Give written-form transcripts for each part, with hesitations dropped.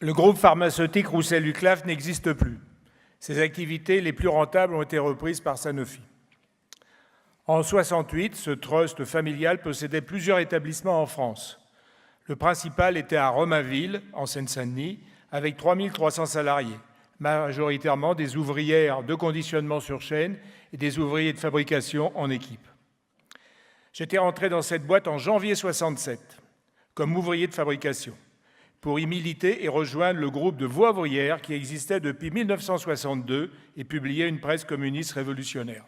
Le groupe pharmaceutique Roussel-Uclaf n'existe plus. Ses activités les plus rentables ont été reprises par Sanofi. En 1968, ce trust familial possédait plusieurs établissements en France. Le principal était à Romainville, en Seine-Saint-Denis, avec 3300 salariés, majoritairement des ouvrières de conditionnement sur chaîne et des ouvriers de fabrication en équipe. J'étais rentré dans cette boîte en janvier 1967, comme ouvrier de fabrication, pour y militer et rejoindre le groupe de Voix ouvrière qui existait depuis 1962 et publiait une presse communiste révolutionnaire.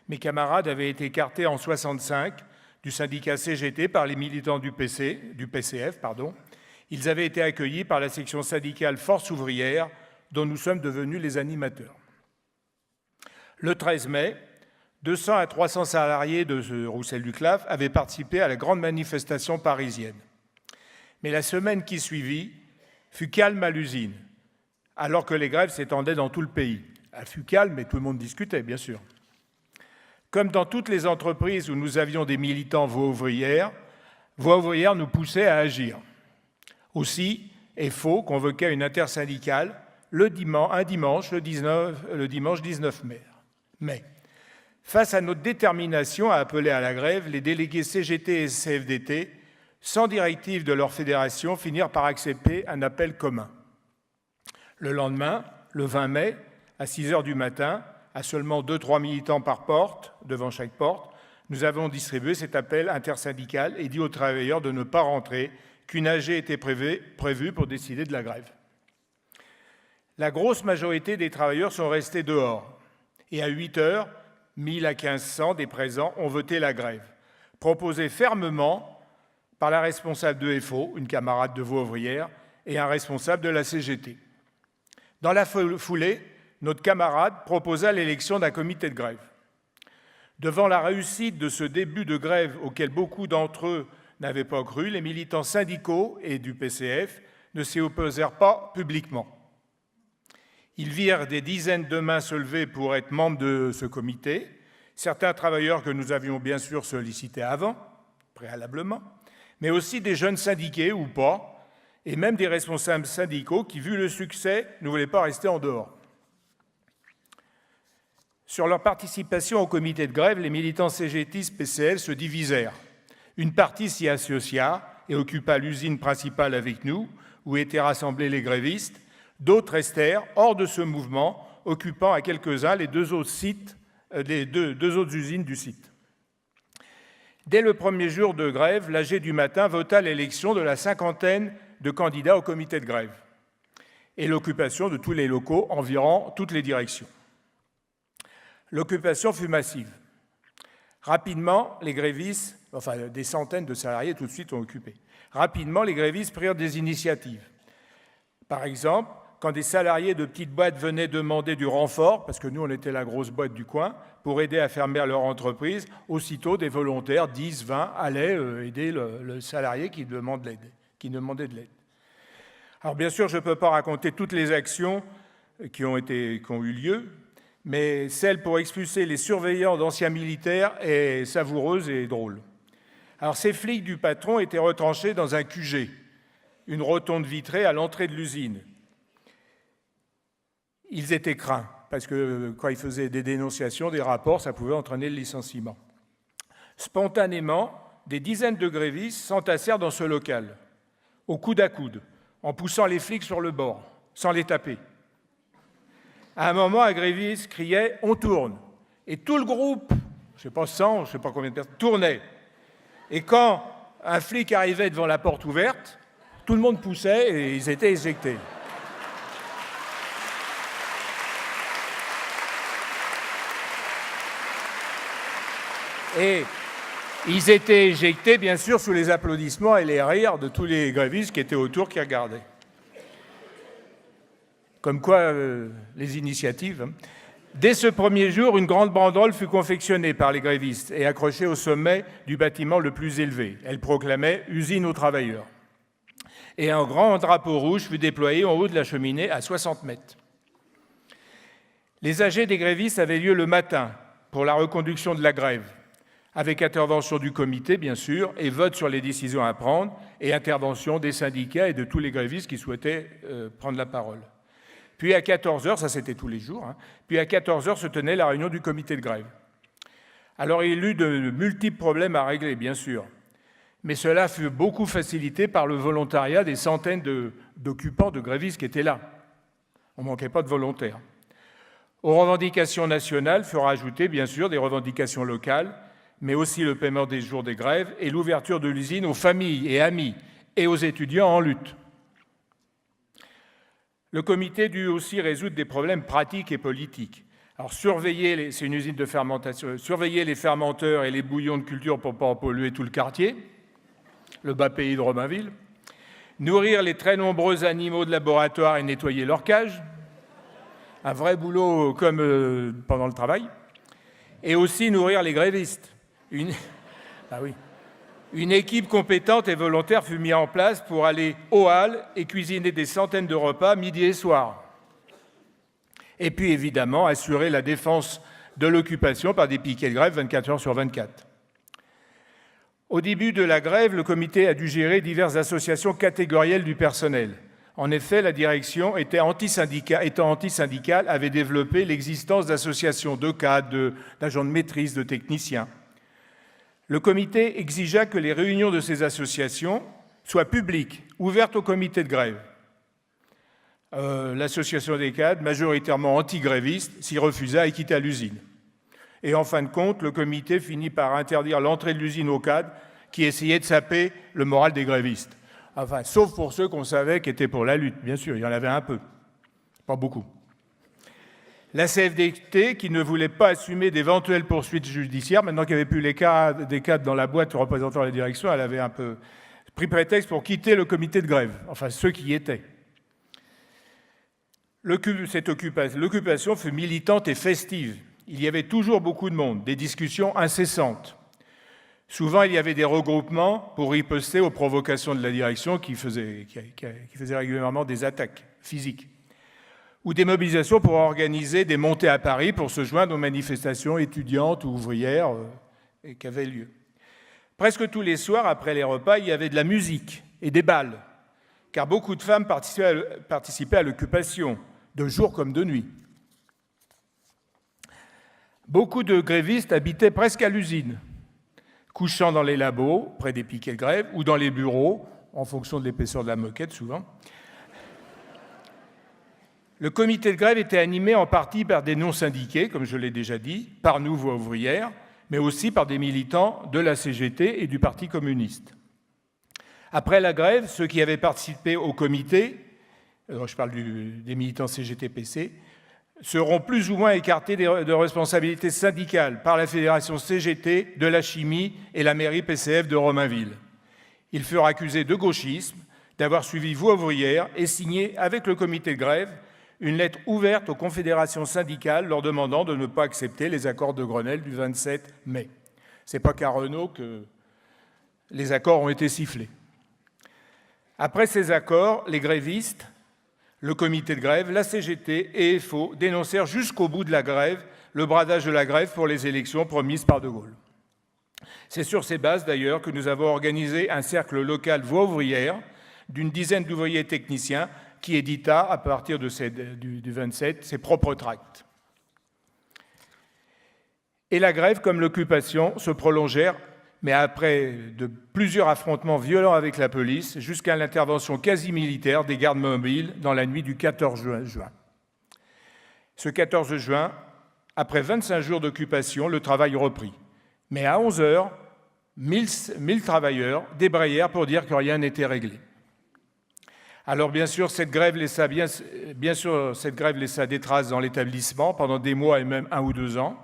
Mes camarades avaient été écartés en 1965 du syndicat CGT par les militants du PCF. Ils avaient été accueillis par la section syndicale Force ouvrière, dont nous sommes devenus les animateurs. Le 13 mai, 200 à 300 salariés de Roussel-Uclaf avaient participé à la grande manifestation parisienne. Mais la semaine qui suivit fut calme à l'usine, alors que les grèves s'étendaient dans tout le pays. Elle fut calme, mais tout le monde discutait, bien sûr. Comme dans toutes les entreprises où nous avions des militants Voix ouvrière nous poussait à agir. Aussi, FO convoqua une intersyndicale le dimanche 19 mai. Mais, face à notre détermination à appeler à la grève, les délégués CGT et CFDT, sans directive de leur fédération, finirent par accepter un appel commun. Le lendemain, le 20 mai, à 6 heures du matin, à seulement 2-3 militants par porte, devant chaque porte, nous avons distribué cet appel intersyndical et dit aux travailleurs de ne pas rentrer, qu'une AG était prévue pour décider de la grève. La grosse majorité des travailleurs sont restés dehors. Et à 8 heures, 1000 à 1500 des présents ont voté la grève, proposée fermement par la responsable de FO, une camarade de Voix ouvrière, et un responsable de la CGT. Dans la foulée, notre camarade proposa l'élection d'un comité de grève. Devant la réussite de ce début de grève auquel beaucoup d'entre eux n'avaient pas cru, les militants syndicaux et du PCF ne s'y opposèrent pas publiquement. Ils virent des dizaines de mains se lever pour être membres de ce comité, certains travailleurs que nous avions bien sûr sollicités avant, préalablement, mais aussi des jeunes syndiqués ou pas, et même des responsables syndicaux qui, vu le succès, ne voulaient pas rester en dehors. Sur leur participation au comité de grève, les militants CGTistes PCL se divisèrent. Une partie s'y associa et occupa l'usine principale avec nous, où étaient rassemblés les grévistes. D'autres restèrent hors de ce mouvement, occupant à quelques-uns les deux autres usines du site. Dès le premier jour de grève, l'AG du matin vota l'élection de la cinquantaine de candidats au comité de grève et l'occupation de tous les locaux environ toutes les directions. L'occupation fut massive. Rapidement, les grévistes, des centaines de salariés tout de suite ont occupé. Rapidement, les grévistes prirent des initiatives. Par exemple, quand des salariés de petites boîtes venaient demander du renfort, parce que nous, on était la grosse boîte du coin, pour aider à fermer leur entreprise, aussitôt des volontaires, 10, 20, allaient aider le salarié qui demandait de l'aide. Alors bien sûr, je ne peux pas raconter toutes les actions qui ont eu lieu, mais celle pour expulser les surveillants d'anciens militaires est savoureuse et drôle. Alors ces flics du patron étaient retranchés dans un QG, une rotonde vitrée à l'entrée de l'usine. Ils étaient craints, parce que quand ils faisaient des dénonciations, des rapports, ça pouvait entraîner le licenciement. Spontanément, des dizaines de grévistes s'entassèrent dans ce local, au coude à coude, en poussant les flics sur le bord, sans les taper. À un moment, un gréviste criait « On tourne !» Et tout le groupe, je ne sais pas 100, je ne sais pas combien de personnes, tournait. Et quand un flic arrivait devant la porte ouverte, tout le monde poussait et ils étaient éjectés. Et ils étaient éjectés, bien sûr, sous les applaudissements et les rires de tous les grévistes qui étaient autour, qui regardaient. Comme quoi, les initiatives. Dès ce premier jour, une grande banderole fut confectionnée par les grévistes et accrochée au sommet du bâtiment le plus élevé. Elle proclamait « Usine aux travailleurs ». Et un grand drapeau rouge fut déployé en haut de la cheminée à 60 mètres. Les AG des grévistes avaient lieu le matin pour la reconduction de la grève. avec intervention du comité, bien sûr, et vote sur les décisions à prendre, et intervention des syndicats et de tous les grévistes qui souhaitaient prendre la parole. Puis à 14h, ça c'était tous les jours, puis à 14h se tenait la réunion du comité de grève. Alors il y eut de multiples problèmes à régler, bien sûr, mais cela fut beaucoup facilité par le volontariat des centaines d'occupants, de grévistes qui étaient là. On ne manquait pas de volontaires. Aux revendications nationales furent ajoutées, bien sûr, des revendications locales, mais aussi le paiement des jours des grèves et l'ouverture de l'usine aux familles et amis et aux étudiants en lutte. Le comité dut aussi résoudre des problèmes pratiques et politiques. Alors, c'est une usine de fermentation, surveiller les fermenteurs et les bouillons de culture pour ne pas polluer tout le quartier, le bas pays de Romainville, nourrir les très nombreux animaux de laboratoire et nettoyer leurs cages, un vrai boulot comme pendant le travail, et aussi nourrir les grévistes. Une équipe compétente et volontaire fut mise en place pour aller aux halles et cuisiner des centaines de repas midi et soir. Et puis évidemment, assurer la défense de l'occupation par des piquets de grève 24 heures sur 24. Au début de la grève, le comité a dû gérer diverses associations catégorielles du personnel. En effet, la direction, étant antisyndicale, avait développé l'existence d'associations de cadres, d'agents de maîtrise, de techniciens. Le comité exigea que les réunions de ces associations soient publiques, ouvertes au comité de grève. L'association des cadres, majoritairement anti-grévistes, s'y refusa et quitta l'usine. Et en fin de compte, le comité finit par interdire l'entrée de l'usine aux cadres qui essayaient de saper le moral des grévistes. Enfin, sauf pour ceux qu'on savait qui étaient pour la lutte, bien sûr, il y en avait un peu, pas beaucoup. La CFDT, qui ne voulait pas assumer d'éventuelles poursuites judiciaires, maintenant qu'il n'y avait plus des cadres dans la boîte représentant la direction, elle avait un peu pris prétexte pour quitter le comité de grève, enfin ceux qui y étaient. L'occupation fut militante et festive. Il y avait toujours beaucoup de monde, des discussions incessantes. Souvent, il y avait des regroupements pour riposter aux provocations de la direction qui faisait régulièrement des attaques physiques, ou des mobilisations pour organiser des montées à Paris pour se joindre aux manifestations étudiantes ou ouvrières qui avaient lieu. Presque tous les soirs, après les repas, il y avait de la musique et des bals, car beaucoup de femmes participaient à l'occupation, de jour comme de nuit. Beaucoup de grévistes habitaient presque à l'usine, couchant dans les labos, près des piquets de grève, ou dans les bureaux, en fonction de l'épaisseur de la moquette souvent. Le comité de grève était animé en partie par des non-syndiqués, comme je l'ai déjà dit, par nous, Voix ouvrières, mais aussi par des militants de la CGT et du Parti communiste. Après la grève, ceux qui avaient participé au comité, je parle des militants CGT-PC, seront plus ou moins écartés de responsabilités syndicales par la fédération CGT, de la chimie et la mairie PCF de Romainville. Ils furent accusés de gauchisme, d'avoir suivi Voix ouvrières et signé avec le comité de grève une lettre ouverte aux confédérations syndicales leur demandant de ne pas accepter les accords de Grenelle du 27 mai. Ce n'est pas qu'à Renault que les accords ont été sifflés. Après ces accords, les grévistes, le comité de grève, la CGT et FO dénoncèrent jusqu'au bout de la grève le bradage de la grève pour les élections promises par De Gaulle. C'est sur ces bases, d'ailleurs, que nous avons organisé un cercle local Voix ouvrières d'une dizaine d'ouvriers techniciens qui édita, à partir du 27, ses propres tracts. Et la grève, comme l'occupation, se prolongèrent, mais après de plusieurs affrontements violents avec la police, jusqu'à l'intervention quasi militaire des gardes mobiles dans la nuit du 14 juin. Ce 14 juin, après 25 jours d'occupation, le travail reprit. Mais à 11 heures, 1000 travailleurs débrayèrent pour dire que rien n'était réglé. Alors bien sûr, cette grève laissa des traces dans l'établissement pendant des mois et même 1 ou 2 ans.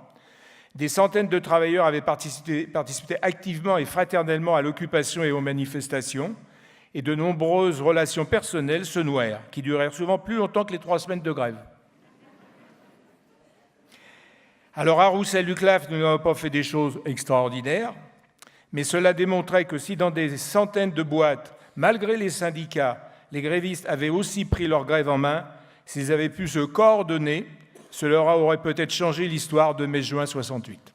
Des centaines de travailleurs avaient participé activement et fraternellement à l'occupation et aux manifestations, et de nombreuses relations personnelles se nouèrent, qui durèrent souvent plus longtemps que les 3 semaines de grève. Alors à Roussel-Luclaf, nous n'avons pas fait des choses extraordinaires, mais cela démontrait que si dans des centaines de boîtes, malgré les syndicats, les grévistes avaient aussi pris leur grève en main, s'ils avaient pu se coordonner, cela aurait peut-être changé l'histoire de mai-juin 68.